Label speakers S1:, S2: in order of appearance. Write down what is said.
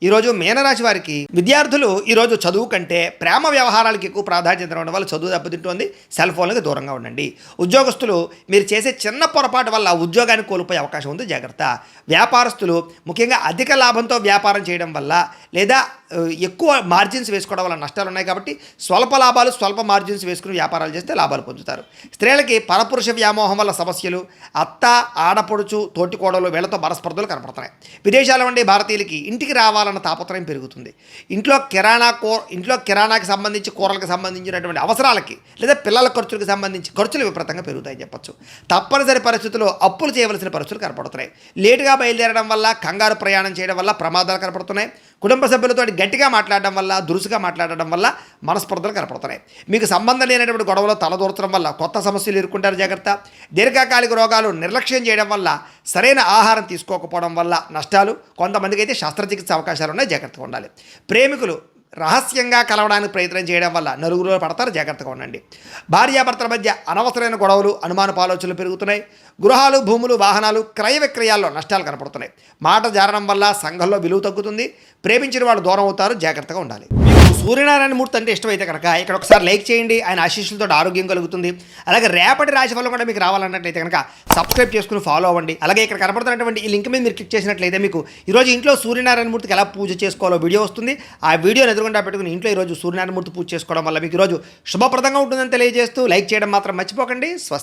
S1: ఈరోజు మీనరాశి వారికి విద్యార్థులు ఈరోజు చదువు కంటే ప్రేమ వ్యవహారాలకు ఎక్కువ ప్రాధాన్యత ఇవ్వడం వల్ల చదువు దెబ్బతింటుంది. సెల్ ఫోన్లకు దూరంగా ఉండండి. ఉద్యోగస్తులు మీరు చేసే చిన్న పొరపాటు వల్ల ఉద్యోగాన్ని కోల్పోయే అవకాశం ఉంది, జాగ్రత్త. వ్యాపారస్తులు ముఖ్యంగా అధిక లాభంతో వ్యాపారం చేయడం వల్ల లేదా ఎక్కువ మార్జిన్స్ వేసుకోవడం వల్ల నష్టాలు ఉన్నాయి కాబట్టి స్వల్ప లాభాలు స్వల్ప మార్జిన్స్ వేసుకుని వ్యాపారాలు చేస్తే లాభాలు పొందుతారు. స్త్రీలకి పరపురుష వ్యామోహం వల్ల సమస్యలు, అత్త ఆడపడుచు తోటికోడలు వీళ్ళతో మనస్పర్ధలు కనపడుతున్నాయి. విదేశాల ఉండే భారతీయులకి ఇంటికి రావాలన్న తాపత్రయం పెరుగుతుంది. ఇంట్లో కిరాణాకి సంబంధించి కూరలకు సంబంధించినటువంటి అవసరాలకి లేదా పిల్లల ఖర్చులకు సంబంధించి ఖర్చులు విపరీతంగా పెరుగుతాయని చెప్పొచ్చు. తప్పనిసరి పరిస్థితుల్లో అప్పులు చేయవలసిన పరిస్థితులు కనపడుతున్నాయి. లేటుగా బయలుదేరడం వల్ల, కంగారు ప్రయాణం చేయడం వల్ల ప్రమాదాలు కనపడుతున్నాయి. కుటుంబ సభ్యులతో గట్టిగా మాట్లాడడం వల్ల, దురుసుగా మాట్లాడడం వల్ల మనస్పర్ధలు కనపడుతున్నాయి. మీకు సంబంధం లేనటువంటి గొడవలో తలదూర్చడం వల్ల కొత్త సమస్యలు ఎదుర్కొంటారు, జాగ్రత్త. దీర్ఘకాలిక రోగాలు నిర్లక్ష్యం చేయడం వల్ల, సరైన ఆహారం తీసుకోకపోవడం వల్ల నష్టాలు. కొంతమందికి అయితే శస్త్రచికిత్స అవకాశాలు ఉన్నాయి, జాగ్రత్తగా ఉండాలి. ప్రేమికులు రహస్యంగా కలవడానికి ప్రయత్నం చేయడం వల్ల నలుగురు పడతారు, జాగ్రత్తగా ఉండండి. భార్యాభర్తల మధ్య అనవసరమైన గొడవలు, అనుమానపు ఆలోచనలు పెరుగుతున్నాయి. గృహాలు, భూములు, వాహనాలు క్రయ విక్రయాల్లో నష్టాలు కనపడుతున్నాయి. మాట జారడం వల్ల సంఘంలో విలువ తగ్గుతుంది. ప్రేమించిన వాళ్ళు దూరం అవుతారు, జాగ్రత్తగా ఉండాలి. సూర్యనారాయణ మూర్తి అంటే ఇష్టమైతే కనుక ఇక్కడ ఒకసారి లైక్ చేయండి. ఆయన ఆశీస్సులతో ఆరోగ్యం కలుగుతుంది. అలాగే రేపటి రాశి ఫలం కూడా మీకు రావాలన్నట్లయితే కనుక సబ్స్క్రైబ్ చేసుకుని ఫాలో అవ్వండి. అలాగే ఇక్కడ కనపడుతున్నటువంటి ఈ లింక్ మీద మీరు క్లిక్ చేసినట్లయితే మీకు ఈరోజు ఇంట్లో సూర్యనారాయణ మూర్తికి ఎలా పూజ చేసుకోవాలో వీడియో వస్తుంది. ఆ వీడియోని ఎదురుగుండా పెట్టుకుని ఇంట్లో ఈరోజు సూర్యనారాయణ మూర్తి పూజ చేసుకోవడం వల్ల మీకు ఈరోజు శుభప్రదంగా ఉంటుందని తెలియజేస్తూ లైక్ చేయడం మాత్రం మర్చిపోకండి. స్వస్తి.